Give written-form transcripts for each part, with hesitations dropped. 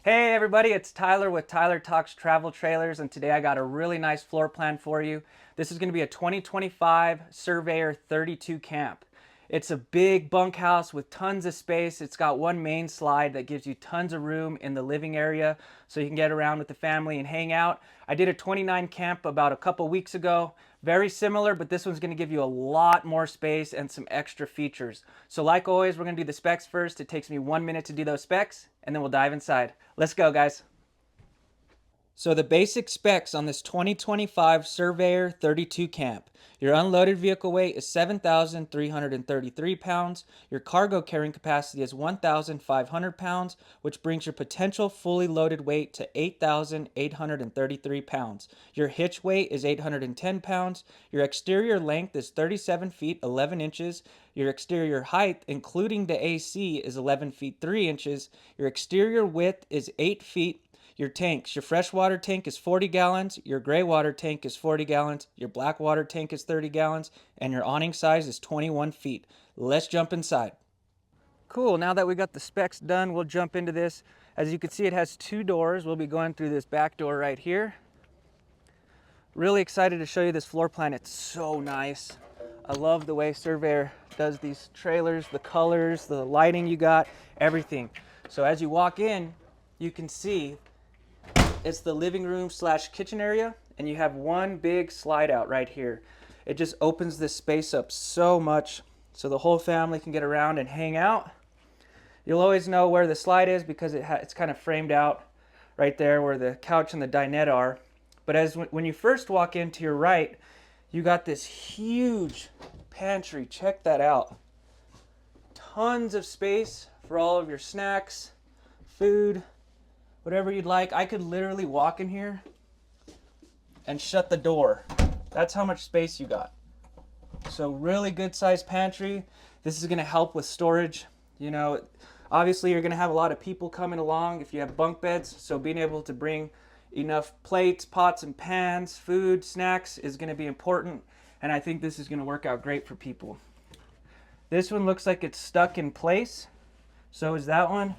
Hey everybody, it's Tyler with Tyler Talks Travel Trailers, and today I got a really nice floor plan for you. This is going to be a 2025 Surveyor 32 camp. It's a big bunkhouse with tons of space. It's got one main slide that gives you tons of room in the living area so you can get around with the family and hang out. I did a 29 camp about a couple weeks ago. Very similar, but this one's going to give you a lot more space and some extra features. So like always, we're going to do the specs first. It takes me 1 minute to do those specs, and then we'll dive inside. Let's go, guys. So the basic specs on this 2025 Surveyor 32 camp. Your unloaded vehicle weight is 7,333 pounds. Your cargo carrying capacity is 1,500 pounds, which brings your potential fully loaded weight to 8,833 pounds. Your hitch weight is 810 pounds. Your exterior length is 37 feet 11 inches. Your exterior height, including the AC, is 11 feet 3 inches. Your exterior width is 8 feet. Your tanks, your freshwater tank is 40 gallons, your gray water tank is 40 gallons, your black water tank is 30 gallons, and your awning size is 21 feet. Let's jump inside. Cool, now that we got the specs done, we'll jump into this. As you can see, it has two doors. We'll be going through this back door right here. Really excited to show you this floor plan. It's so nice. I love the way Surveyor does these trailers, the colors, the lighting you got, everything. So as you walk in, you can see it's the living room slash kitchen area, and you have one big slide out right here. It just opens this space up so much so the whole family can get around and hang out. You'll always know where the slide is because it's kind of framed out right there where the couch and the dinette are. But when you first walk in to your right, you got this huge pantry. Check that out. Tons of space for all of your snacks, food, whatever you'd like. I could literally walk in here and shut the door. That's how much space you got. So really good sized pantry. This is going to help with storage. You know, obviously you're going to have a lot of people coming along if you have bunk beds. So being able to bring enough plates, pots and pans, food, snacks is going to be important. And I think this is going to work out great for people. This one looks like it's stuck in place. So is that one.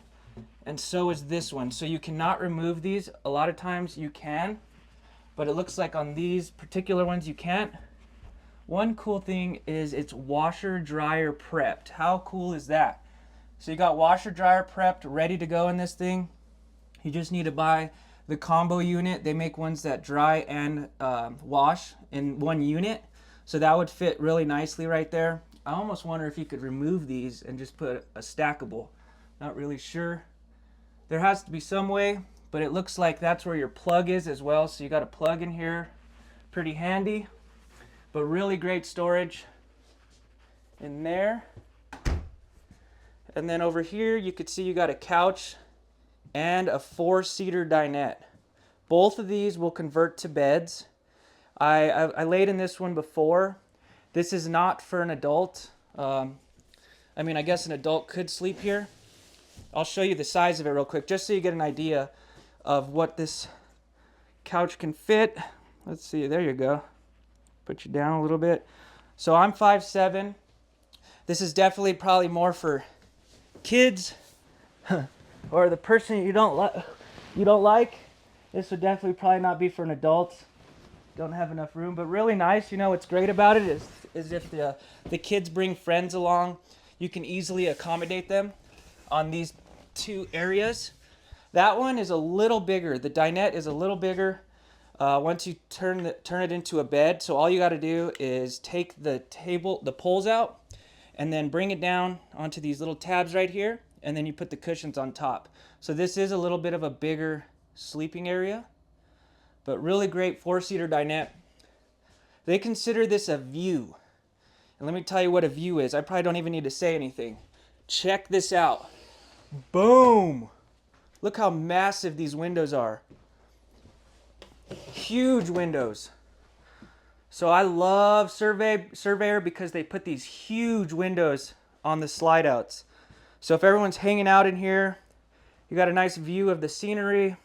And so is this one. So you cannot remove these. A lot of times you can, but it looks like on these particular ones you can't. One cool thing is it's washer dryer prepped. How cool is that? So you got washer dryer prepped, ready to go in this thing. You just need to buy the combo unit. They make ones that dry and wash in one unit. So that would fit really nicely right there. I almost wonder if you could remove these and just put a stackable. Not really sure. There has to be some way, but it looks like that's where your plug is as well. So you got a plug in here, pretty handy, but really great storage in there. And then over here, you could see you got a couch and a 4-seater dinette. Both of these will convert to beds. I laid in this one before. This is not for an adult. I mean, I guess an adult could sleep here. I'll show you the size of it real quick, just so you get an idea of what this couch can fit. Let's see, there you go. Put you down a little bit. So I'm 5'7". This is definitely probably more for kids or the person you don't like. This would definitely probably not be for an adult. Don't have enough room, but really nice. You know what's great about it is if the kids bring friends along, you can easily accommodate them on these two areas. That one is a little bigger. The dinette is a little bigger once you turn it into a bed. So all you got to do is take the poles out and then bring it down onto these little tabs right here, and then you put the cushions on top. So this is a little bit of a bigger sleeping area, but really great 4-seater dinette. They consider this a view. And let me tell you what a view is. I probably don't even need to say anything. Check this out. Boom! Look how massive these windows are. Huge windows. So I love Surveyor because they put these huge windows on the slide outs. So if everyone's hanging out in here, you got a nice view of the scenery.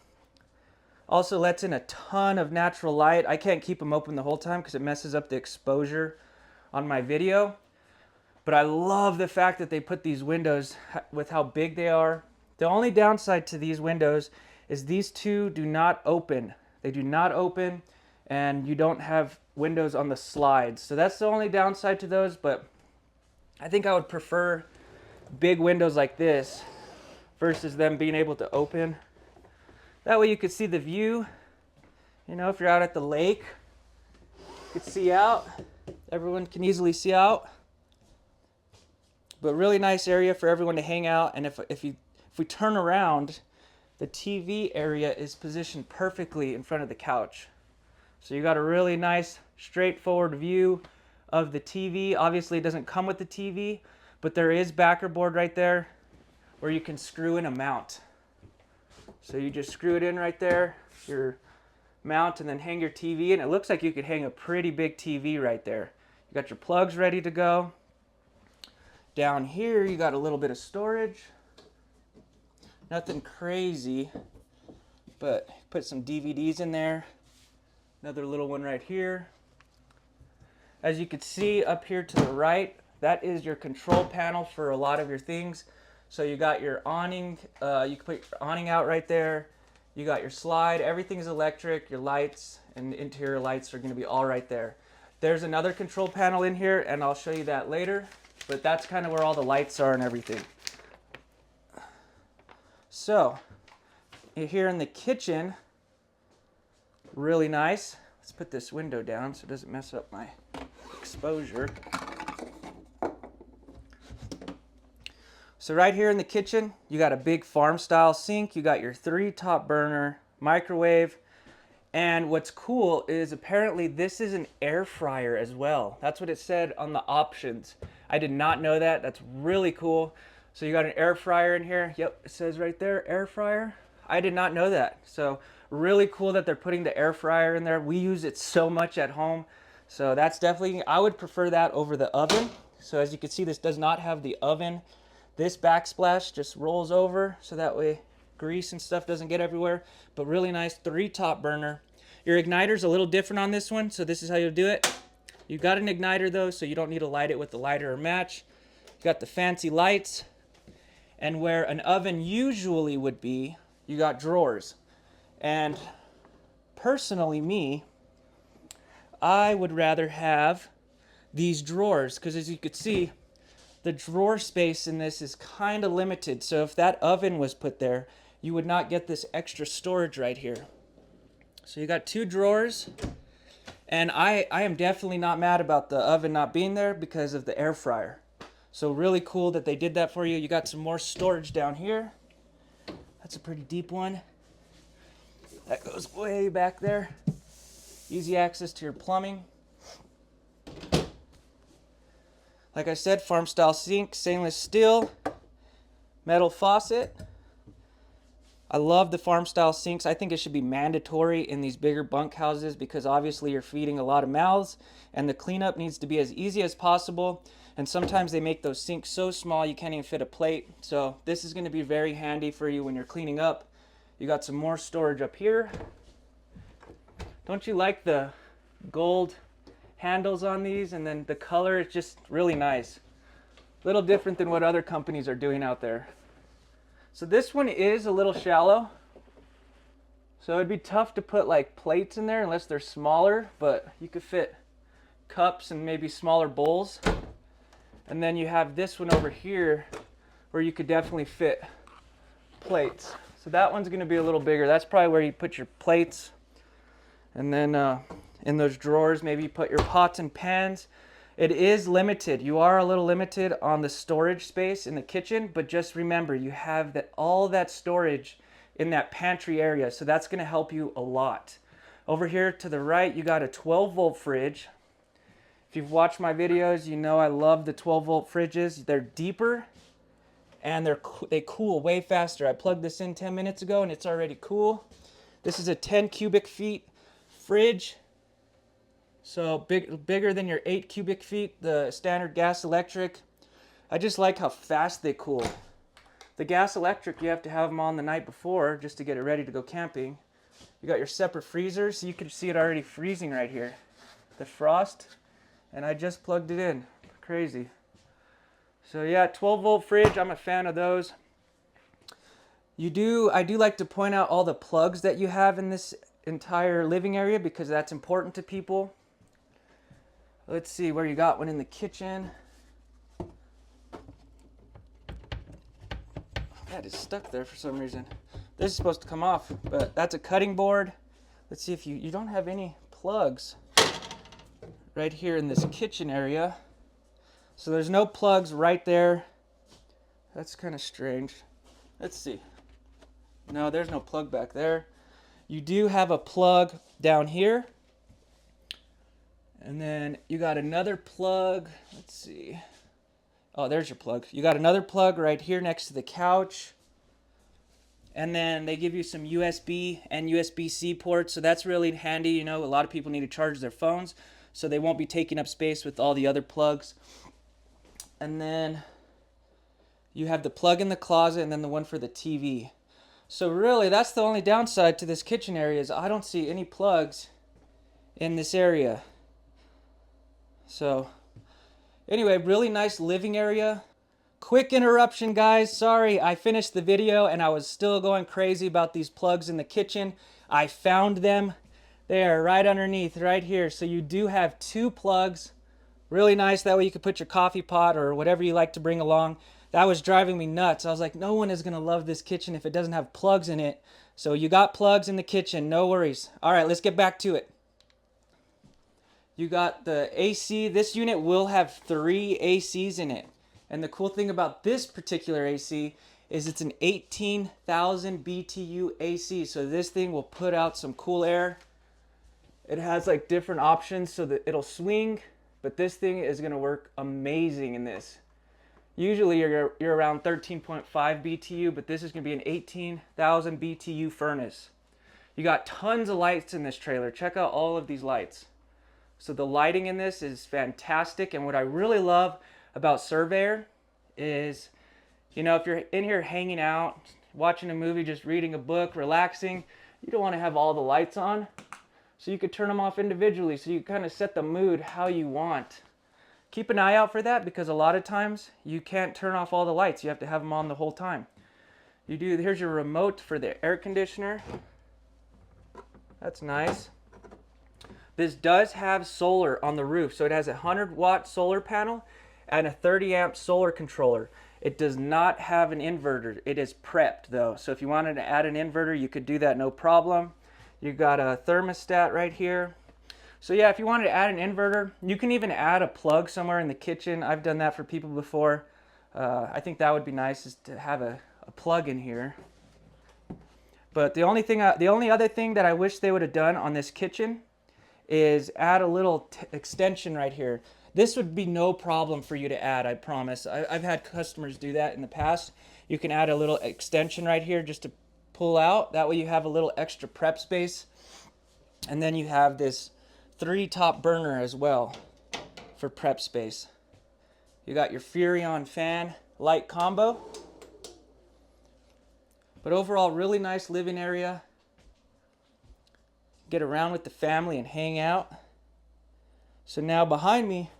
Also lets in a ton of natural light. I can't keep them open the whole time because it messes up the exposure on my video. But I love the fact that they put these windows with how big they are. The only downside to these windows is these two do not open. They do not open, and you don't have windows on the slides. So that's the only downside to those, but I think I would prefer big windows like this versus them being able to open. That way you could see the view. You know, if you're out at the lake, you could see out. Everyone can easily see out. But really nice area for everyone to hang out. And if we turn around, the TV area is positioned perfectly in front of the couch. So you got a really nice straightforward view of the TV. Obviously it doesn't come with the TV, but there is backer board right there where you can screw in a mount. So you just screw it in right there, your mount, and then hang your TV. And it looks like you could hang a pretty big TV right there. You got your plugs ready to go. Down here you got a little bit of storage. Nothing crazy, but put some DVDs in there. Another little one right here. As you can see up here to the right, that is your control panel for a lot of your things. So you got your awning, you can put your awning out right there. You got your slide, everything's electric, your lights and interior lights are gonna be all right there. There's another control panel in here and I'll show you that later, but that's kind of where all the lights are and everything. So, here in the kitchen, really nice. Let's put this window down so it doesn't mess up my exposure. So right here in the kitchen, you got a big farm style sink. You got your 3 top burner microwave. And what's cool is apparently this is an air fryer as well. That's what it said on the options. I did not know that. That's really cool. So you got an air fryer in here. Yep, it says right there, air fryer. I did not know that. So really cool that they're putting the air fryer in there. We use it so much at home. So that's definitely, I would prefer that over the oven. So as you can see, this does not have the oven. This backsplash just rolls over so that way grease and stuff doesn't get everywhere. But really nice 3 top burner. Your igniter's a little different on this one. So this is how you'll do it. You got an igniter though, so you don't need to light it with the lighter or match. You got the fancy lights. And where an oven usually would be, you got drawers. And personally, me, I would rather have these drawers because as you could see, the drawer space in this is kind of limited. So if that oven was put there, you would not get this extra storage right here. So you got 2 drawers. And I am definitely not mad about the oven not being there because of the air fryer. So really cool that they did that for you. You got some more storage down here. That's a pretty deep one. That goes way back there. Easy access to your plumbing. Like I said, farm style sink, stainless steel, metal faucet. I love the farm style sinks. I think it should be mandatory in these bigger bunk houses because obviously you're feeding a lot of mouths and the cleanup needs to be as easy as possible. And sometimes they make those sinks so small you can't even fit a plate. So this is going to be very handy for you when you're cleaning up. You got some more storage up here. Don't you like the gold handles on these? And then the color is just really nice. A little different than what other companies are doing out there. So this one is a little shallow. So it'd be tough to put like plates in there unless they're smaller, but you could fit cups and maybe smaller bowls. And then you have this one over here where you could definitely fit plates. So that one's going to be a little bigger. That's probably where you put your plates. And then in those drawers, maybe you put your pots and pans. It is limited. You are a little limited on the storage space in the kitchen, but just remember you have all that storage in that pantry area. So that's going to help you a lot. Over here to the right, you got a 12-volt fridge. If you've watched my videos, you know I love the 12-volt fridges. They're deeper and they cool way faster. I plugged this in 10 minutes ago and it's already cool. This is a 10 cubic feet fridge. So bigger than your 8 cubic feet, the standard gas electric. I just like how fast they cool. The gas electric, you have to have them on the night before just to get it ready to go camping. You got your separate freezers. So you can see it already freezing right here. The frost. And I just plugged it in. Crazy. So yeah, 12-volt fridge. I'm a fan of those. I do like to point out all the plugs that you have in this entire living area because that's important to people. Let's see where you got one in the kitchen. That is stuck there for some reason. This is supposed to come off, but that's a cutting board. Let's see if you don't have any plugs right here in this kitchen area. So there's no plugs right there. That's kind of strange. Let's see. No, there's no plug back there. You do have a plug down here. And then you got another plug. Let's see. Oh, there's your plug. You got another plug right here next to the couch. And then they give you some USB and USB-C ports. So that's really handy. You know, a lot of people need to charge their phones, so they won't be taking up space with all the other plugs. And then you have the plug in the closet and then the one for the TV. So really, that's the only downside to this kitchen area is I don't see any plugs in this area. So anyway, really nice living area. Quick interruption, guys. Sorry, I finished the video and I was still going crazy about these plugs in the kitchen. I found them. They are right underneath, right here. So you do have 2 plugs. Really nice. That way you could put your coffee pot or whatever you like to bring along. That was driving me nuts. I was like, no one is going to love this kitchen if it doesn't have plugs in it. So you got plugs in the kitchen. No worries. All right, let's get back to it. You got the AC. This unit will have 3 ACs in it. And the cool thing about this particular AC is it's an 18,000 BTU AC. So this thing will put out some cool air. It has like different options so that it'll swing, but this thing is going to work amazing in this. Usually you're around 13.5 BTU, but this is going to be an 18,000 BTU furnace. You got tons of lights in this trailer. Check out all of these lights. So the lighting in this is fantastic, and what I really love about Surveyor is, you know, if you're in here hanging out, watching a movie, just reading a book, relaxing, you don't want to have all the lights on. So you could turn them off individually, so you kind of set the mood how you want. Keep an eye out for that because a lot of times you can't turn off all the lights. You have to have them on the whole time. Here's your remote for the air conditioner. That's nice. This does have solar on the roof. So it has a 100-watt solar panel and a 30-amp solar controller. It does not have an inverter. It is prepped though. So if you wanted to add an inverter, you could do that no problem. You got a thermostat right here. So yeah, if you wanted to add an inverter, you can even add a plug somewhere in the kitchen. I've done that for people before. I think that would be nice is to have a plug in here. But the only other thing that I wish they would have done on this kitchen is add a little extension right here. This would be no problem for you to add, I promise. I've had customers do that in the past. You can add a little extension right here just to pull out. That way you have a little extra prep space. And then you have this 3-top burner as well for prep space. You got your Furrion fan light combo. But overall, really nice living area. Get around with the family and hang out. So now behind me,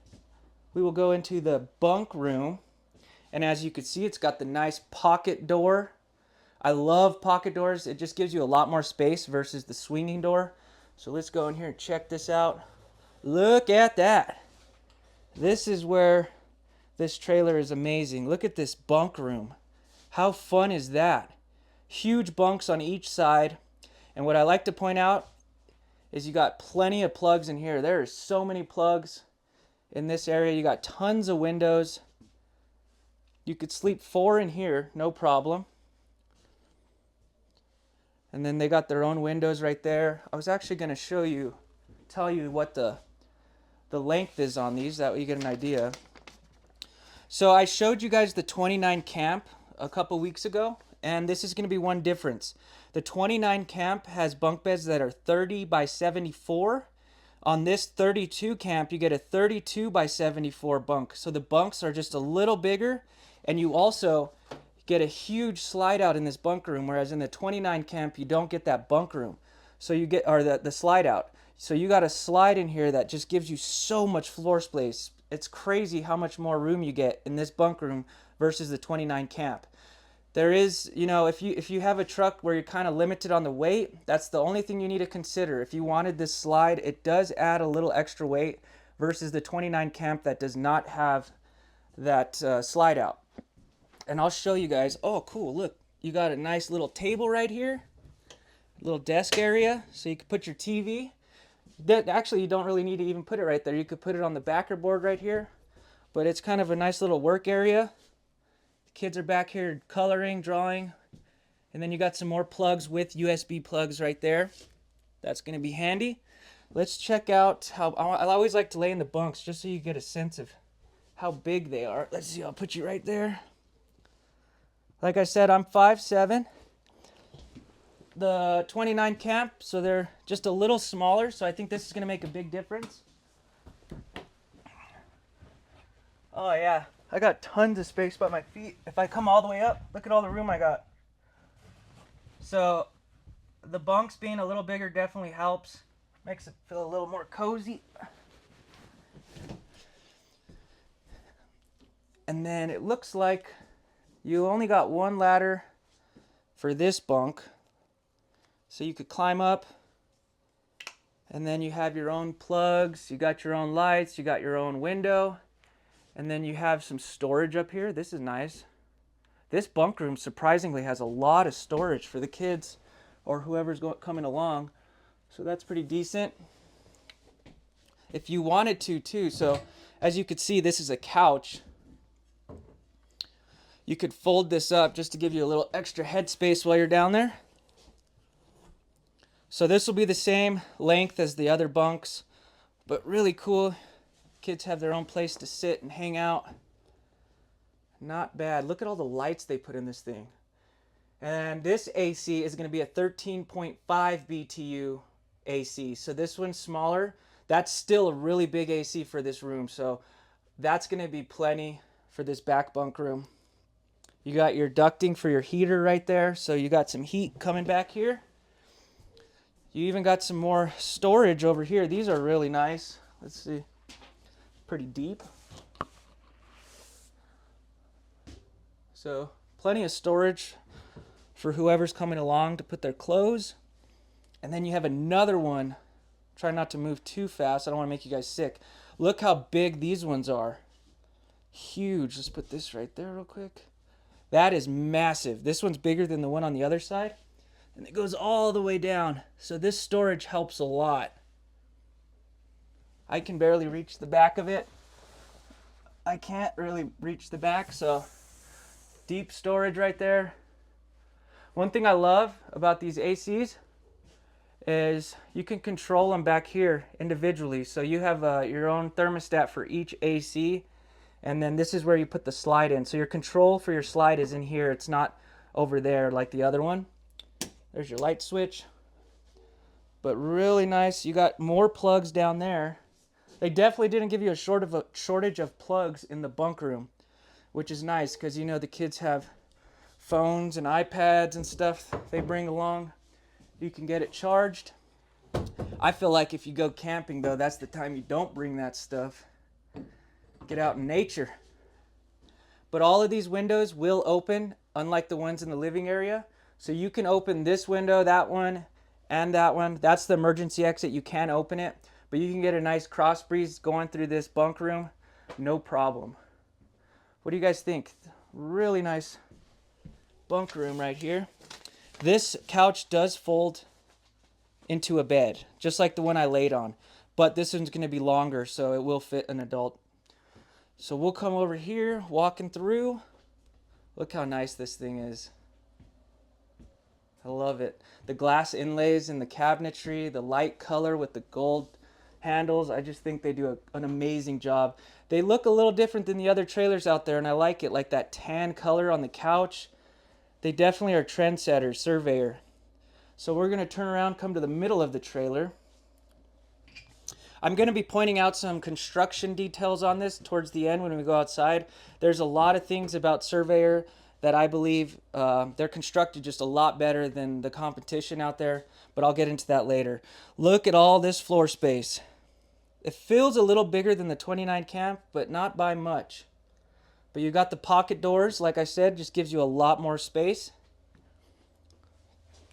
we will go into the bunk room. And as you can see, it's got the nice pocket door. I love pocket doors. It just gives you a lot more space versus the swinging door. So let's go in here and check this out. Look at that. This is where this trailer is amazing. Look at this bunk room. How fun is that? Huge bunks on each side. And what I like to point out is you got plenty of plugs in here. There are so many plugs in this area. You got tons of windows. You could sleep 4 in here, no problem. And then they got their own windows right there. I was actually going to tell you what the length is on these. That way you get an idea. So I showed you guys the 29 camp a couple weeks ago, and this is going to be one difference. The 29 camp has bunk beds that are 30 by 74. On this 32 camp, you get a 32 by 74 bunk. So the bunks are just a little bigger, and you also get a huge slide out in this bunk room, whereas in the 29 camp, you don't get that bunk room. So you get, or the slide out. So you got a slide in here that just gives you so much floor space. It's crazy how much more room you get in this bunk room versus the 29 camp. There is, you know, if you have a truck where you're kind of limited on the weight, that's the only thing you need to consider. If you wanted this slide, it does add a little extra weight versus the 29 Camp that does not have that slide out. And I'll show you guys. Oh, cool. Look, you got a nice little table right here, little desk area, so you can put your TV. That actually, you don't really need to even put it right there. You could put it on the backer board right here, but it's kind of a nice little work area. The kids are back here coloring, drawing, and then you got some more plugs with USB plugs right there. That's going to be handy. Let's check out how, I always like to lay in the bunks just so you get a sense of how big they are. Let's see, I'll put you right there. Like I said, I'm 5'7". The 29 Camp, so they're just a little smaller, so I think this is going to make a big difference. Oh yeah, I got tons of space by my feet. If I come all the way up, look at all the room I got. So the bunks being a little bigger definitely helps. Makes it feel a little more cozy. And then it looks like you only got one ladder for this bunk. So you could climb up, and then you have your own plugs, you got your own lights, you got your own window, and then you have some storage up here. This is nice. This bunk room surprisingly has a lot of storage for the kids or whoever's coming along. So that's pretty decent. If you wanted to too, so as you could see, this is a couch. You could fold this up just to give you a little extra headspace while you're down there. So this will be the same length as the other bunks, but really cool. Kids have their own place to sit and hang out. Not bad. Look at all the lights they put in this thing. And this AC is going to be a 13.5 BTU AC. So this one's smaller. That's still a really big AC for this room. So that's going to be plenty for this back bunk room. You got your ducting for your heater right there. So you got some heat coming back here. You even got some more storage over here. These are really nice. Let's see. Pretty deep. So plenty of storage for whoever's coming along to put their clothes. And then you have another one. Try not to move too fast. I don't want to make you guys sick. Look how big these ones are. Huge. Let's put this right there real quick. That is massive. This one's bigger than the one on the other side. And it goes all the way down. So this storage helps a lot. I can barely reach the back of it. I can't really reach the back, so deep storage right there. One thing I love about these ACs is you can control them back here individually. So you have your own thermostat for each AC, and then this is where you put the slide in. So your control for your slide is in here. It's not over there like the other one. There's your light switch. But really nice. You got more plugs down there. They definitely didn't give you a shortage of plugs in the bunk room, which is nice because you know the kids have phones and iPads and stuff they bring along. You can get it charged. I feel like if you go camping though, that's the time you don't bring that stuff. Get out in nature. But all of these windows will open, unlike the ones in the living area. So you can open this window, that one, and that one. That's the emergency exit. You can open it, but you can get a nice cross breeze going through this bunk room. No problem. What do you guys think? Really nice bunk room right here. This couch does fold into a bed, just like the one I laid on. But this one's going to be longer, so it will fit an adult. So we'll come over here, walking through. Look how nice this thing is. I love it. The glass inlays in the cabinetry, the light color with the gold handles. I just think they do an amazing job. They look a little different than the other trailers out there, and I like it. Like that tan color on the couch. They definitely are trendsetters, Surveyor. So we're going to turn around, come to the middle of the trailer. I'm going to be pointing out some construction details on this towards the end when we go outside. There's a lot of things about Surveyor that I believe they're constructed just a lot better than the competition out there, but I'll get into that later. Look at all this floor space. It feels a little bigger than the 29 Camp, but not by much. But you got the pocket doors, like I said, just gives you a lot more space.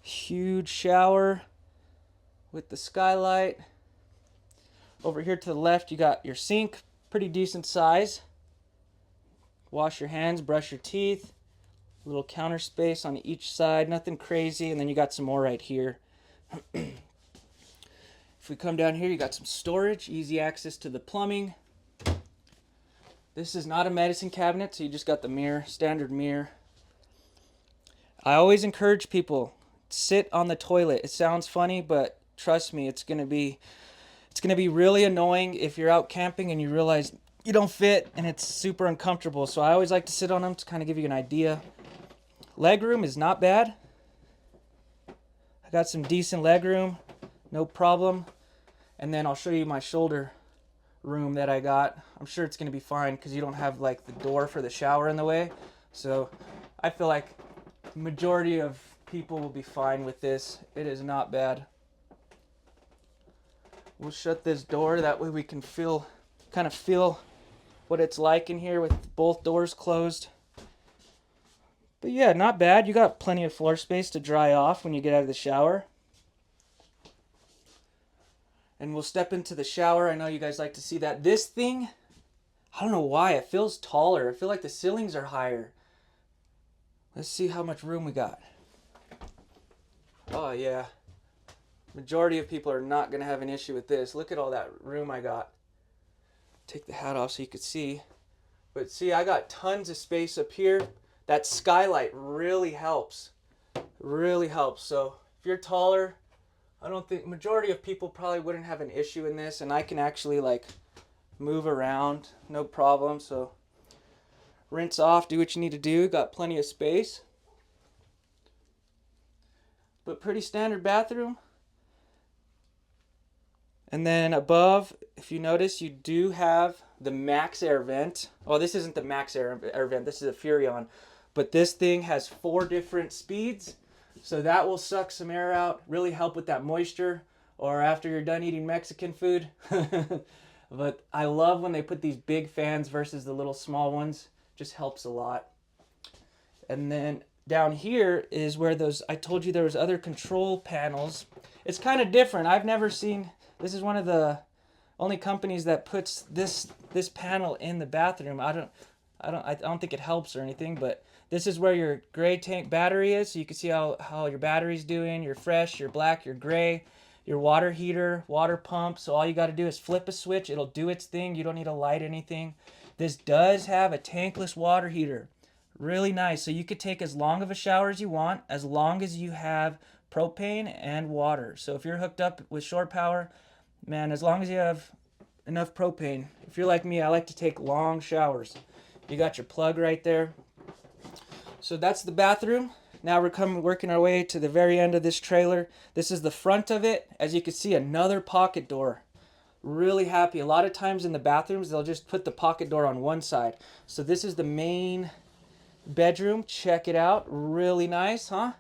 Huge shower with the skylight. Over here to the left, you got your sink, pretty decent size. Wash your hands, brush your teeth. Little counter space on each side, nothing crazy. And then you got some more right here. If we come down here, you got some storage, easy access to the plumbing. This is not a medicine cabinet, so you just got the mirror, standard mirror. I always encourage people, sit on the toilet. It sounds funny, but trust me, it's gonna be really annoying if you're out camping and you realize you don't fit and it's super uncomfortable. So I always like to sit on them to kind of give you an idea. Legroom is not bad. I got some decent legroom, no problem. And then I'll show you my shoulder room that I got. I'm sure it's gonna be fine because you don't have like the door for the shower in the way. So I feel like the majority of people will be fine with this. It is not bad. We'll shut this door, that way we can kind of feel what it's like in here with both doors closed. But yeah, not bad. You got plenty of floor space to dry off when you get out of the shower. And we'll step into the shower. I know you guys like to see that. This thing, I don't know why, it feels taller. I feel like the ceilings are higher. Let's see how much room we got. Oh yeah. Majority of people are not going to have an issue with this. Look at all that room I got. Take the hat off so you can see. But see, I got tons of space up here. That skylight really helps. Really helps. So if you're taller, I don't think majority of people probably wouldn't have an issue in this, and I can actually like move around, no problem. So rinse off, do what you need to do. Got plenty of space. But pretty standard bathroom. And then above, if you notice, you do have the max air vent. Oh, this isn't the max air vent. This is a Furrion. But this thing has 4 different speeds. So that will suck some air out, really help with that moisture, or after you're done eating Mexican food. But I love when they put these big fans versus the little small ones. Just helps a lot. And then down here is where I told you there was other control panels. It's kind of different. I've never seen, this is one of the only companies that puts this panel in the bathroom. I don't think it helps or anything, but this is where your gray tank battery is. So you can see how your battery's doing. You're fresh, you're black, you're gray. Your water heater, water pump. So all you got to do is flip a switch. It'll do its thing. You don't need to light anything. This does have a tankless water heater. Really nice. So you could take as long of a shower as you want, as long as you have propane and water. So if you're hooked up with shore power, man, as long as you have enough propane. If you're like me, I like to take long showers. You got your plug right there. So that's the bathroom. Now we're working our way to the very end of this trailer. This is the front of it. As you can see, another pocket door. Really happy. A lot of times in the bathrooms, they'll just put the pocket door on one side. So this is the main bedroom. Check it out. Really nice, huh?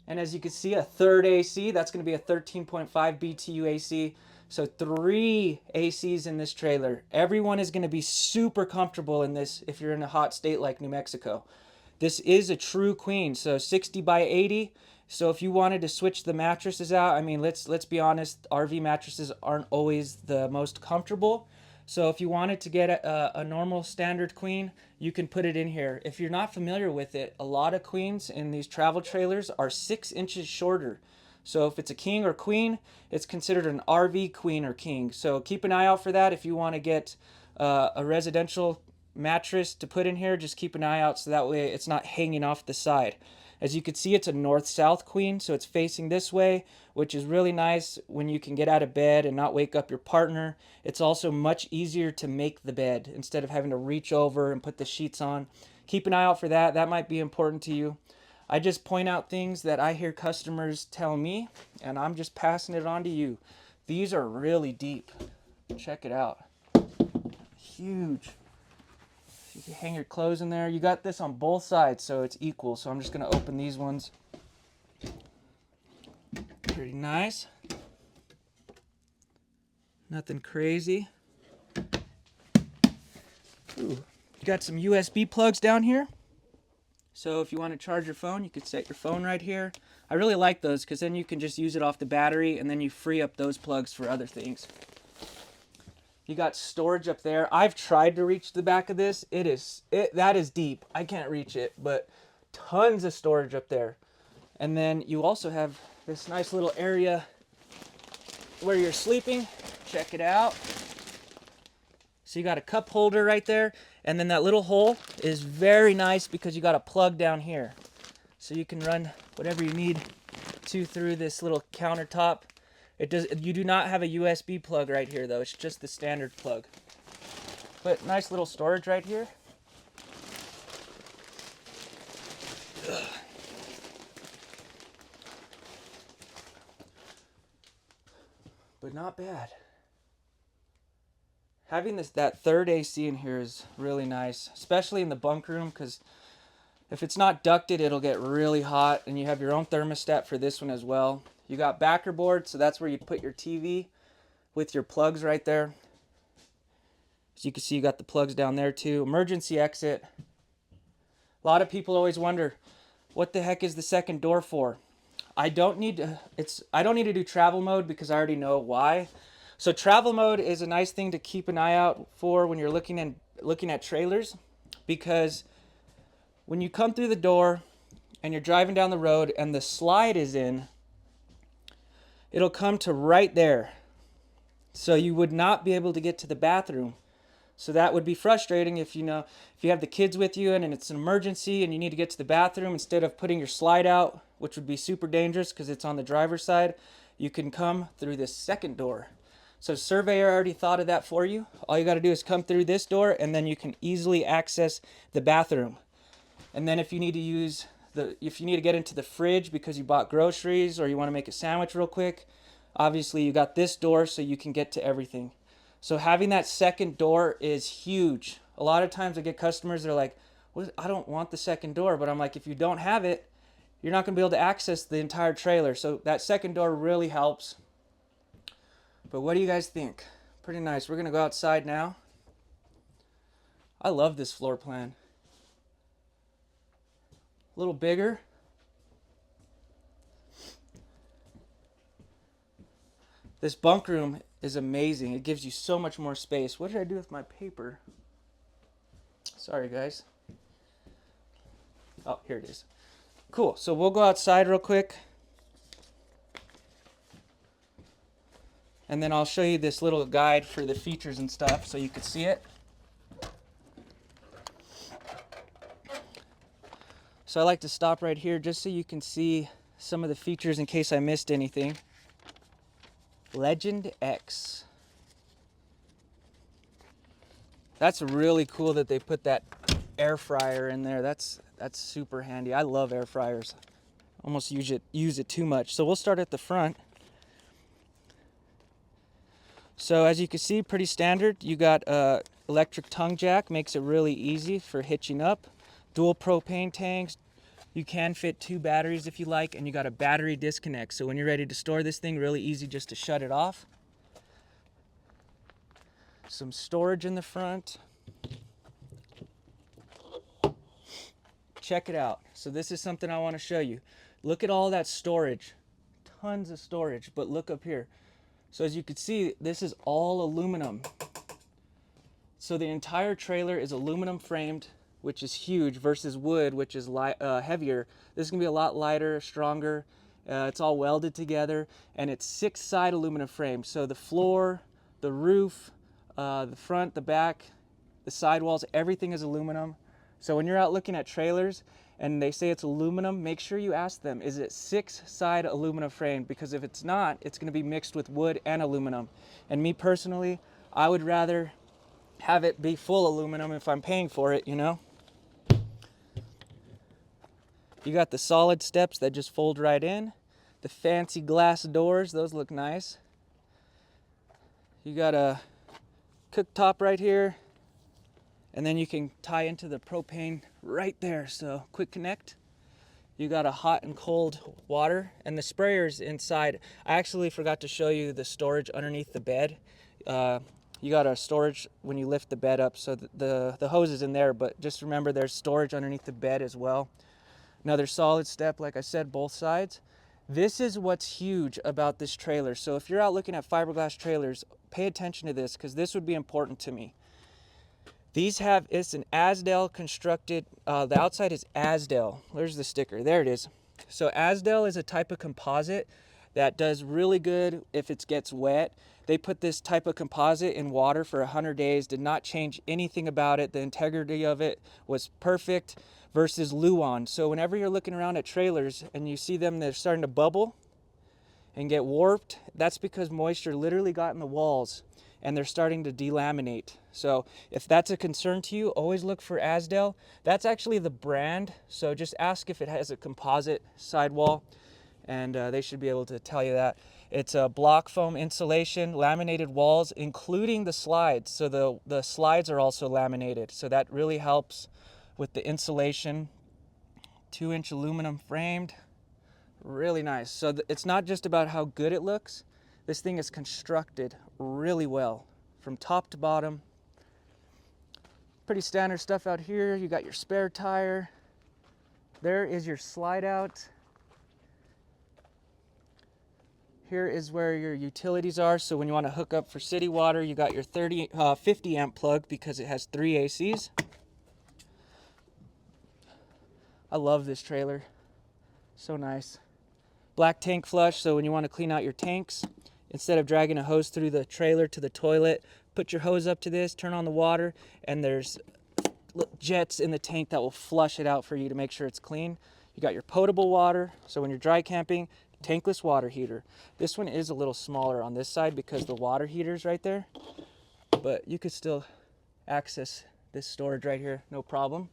And as you can see, a third AC. That's going to be a 13.5 BTU AC. So 3 ACs in this trailer. Everyone is going to be super comfortable in this if you're in a hot state like New Mexico. This is a true queen, so 60 by 80. So if you wanted to switch the mattresses out, I mean, let's be honest, RV mattresses aren't always the most comfortable. So if you wanted to get a normal standard queen, you can put it in here. If you're not familiar with it, a lot of queens in these travel trailers are 6 inches shorter. So if it's a king or queen, it's considered an RV queen or king. So keep an eye out for that. If you want to get a residential mattress to put in here, just keep an eye out so that way it's not hanging off the side. As you can see, it's a north-south queen, so it's facing this way, which is really nice when you can get out of bed and not wake up your partner. It's also much easier to make the bed instead of having to reach over and put the sheets on. Keep an eye out for that. That might be important to you. I just point out things that I hear customers tell me, and I'm just passing it on to you. These are really deep. Check it out. Huge. You can hang your clothes in there. You got this on both sides, so it's equal. So I'm just going to open these ones. Pretty nice. Nothing crazy. Ooh, You got some USB plugs down here. So if you want to charge your phone, you could set your phone right here. I really like those because then you can just use it off the battery and then you free up those plugs for other things. You got storage up there. I've tried to reach the back of this. That is deep. I can't reach it, but tons of storage up there. And then you also have this nice little area where you're sleeping. Check it out. So you got a cup holder right there, and then that little hole is very nice because you got a plug down here. So you can run whatever you need to through this little countertop. You do not have a USB plug right here though, it's just the standard plug. But nice little storage right here. Ugh. But not bad. Having that third AC in here is really nice, especially in the bunk room, because if it's not ducted, it'll get really hot, and you have your own thermostat for this one as well. You got backer board, so that's where you put your TV with your plugs right there. As you can see, you got the plugs down there too. Emergency exit. A lot of people always wonder, what the heck is the second door for? I don't need to do travel mode because I already know why. So travel mode is a nice thing to keep an eye out for when you're looking at trailers, because when you come through the door and you're driving down the road and the slide is in, it'll come to right there. So you would not be able to get to the bathroom. So that would be frustrating if you have the kids with you and it's an emergency and you need to get to the bathroom, instead of putting your slide out, which would be super dangerous because it's on the driver's side, you can come through this second door. So Surveyor already thought of that for you. All you got to do is come through this door and then you can easily access the bathroom. And then if you need to get into the fridge because you bought groceries or you want to make a sandwich real quick, obviously you got this door so you can get to everything. So having that second door is huge. A lot of times I get customers that are like, well, I don't want the second door, but I'm like, if you don't have it, you're not going to be able to access the entire trailer. So that second door really helps. But what do you guys think? Pretty nice. We're going to go outside now. I love this floor plan. A little bigger. This bunk room is amazing. It gives you so much more space. What did I do with my paper? Sorry, guys. Oh, here it is. Cool. So we'll go outside real quick. And then I'll show you this little guide for the features and stuff so you can see it. So I like to stop right here just so you can see some of the features in case I missed anything. Legend X. That's really cool that they put that air fryer in there. That's super handy. I love air fryers. Almost use it too much. So we'll start at the front. So as you can see, pretty standard. You got electric tongue jack, makes it really easy for hitching up. Dual propane tanks. You can fit 2 batteries if you like, and you got a battery disconnect. So when you're ready to store this thing, really easy just to shut it off. Some storage in the front. Check it out. So this is something I want to show you. Look at all that storage. Tons of storage, but look up here. So as you can see, this is all aluminum. So the entire trailer is aluminum framed, which is huge, versus wood, which is heavier. This is gonna be a lot lighter, stronger. It's all welded together, and it's 6-side aluminum frame. So the floor, the roof, the front, the back, the sidewalls, everything is aluminum. So when you're out looking at trailers and they say it's aluminum, make sure you ask them, is it 6-side aluminum frame? Because if it's not, it's gonna be mixed with wood and aluminum. And me personally, I would rather have it be full aluminum if I'm paying for it, you know? You got the solid steps that just fold right in. The fancy glass doors, those look nice. You got a cooktop right here. And then you can tie into the propane right there. So quick connect. You got a hot and cold water, and the sprayer's inside. I actually forgot to show you the storage underneath the bed. you got a storage when you lift the bed up, so the hose is in there, but just remember there's storage underneath the bed as well. Another solid step, like I said, both sides. This is what's huge about this trailer. So if you're out looking at fiberglass trailers, pay attention to this, because this would be important to me. These have, it's an Asdel constructed, the outside is Asdel. Where's the sticker? There it is. So Asdel is a type of composite that does really good if it gets wet. They put this type of composite in water for 100 days, did not change anything about it. The integrity of it was perfect versus Luan. So whenever you're looking around at trailers and you see them, they're starting to bubble and get warped, that's because moisture literally got in the walls and they're starting to delaminate. So if that's a concern to you, always look for Asdel. That's actually the brand, so just ask if it has a composite sidewall, and they should be able to tell you that. It's a block foam insulation, laminated walls, including the slides. So the slides are also laminated, so that really helps with the insulation. 2-inch aluminum framed, really nice. So it's not just about how good it looks. This thing is constructed really well from top to bottom. Pretty standard stuff out here. You got your spare tire. There is your slide out. Here is where your utilities are. So when you want to hook up for city water, you got your 50 amp plug because it has 3 ACs. I love this trailer. So nice. Black tank flush, so when you want to clean out your tanks, instead of dragging a hose through the trailer to the toilet, put your hose up to this, turn on the water, and there's jets in the tank that will flush it out for you to make sure it's clean. You got your potable water, so when you're dry camping, tankless water heater. This one is a little smaller on this side because the water heater's right there, but you could still access this storage right here, no problem.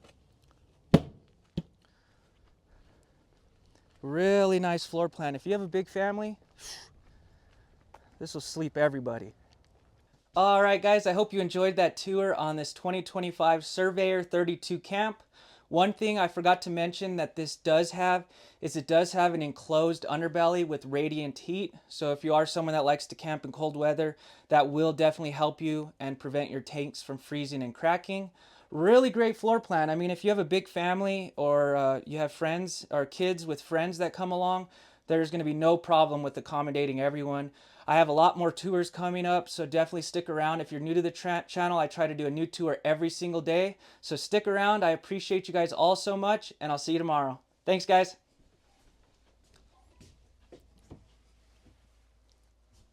Really nice floor plan. If you have a big family, this will sleep everybody. All right, guys, I hope you enjoyed that tour on this 2025 Surveyor 32 camp. One thing I forgot to mention that this does have is it does have an enclosed underbelly with radiant heat. So if you are someone that likes to camp in cold weather, that will definitely help you and prevent your tanks from freezing and cracking. Really great floor plan. I mean, if you have a big family or you have friends or kids with friends that come along, there's going to be no problem with accommodating everyone. I have a lot more tours coming up, so definitely stick around. If you're new to the channel, I try to do a new tour every single day. So stick around. I appreciate you guys all so much, and I'll see you tomorrow. Thanks, guys.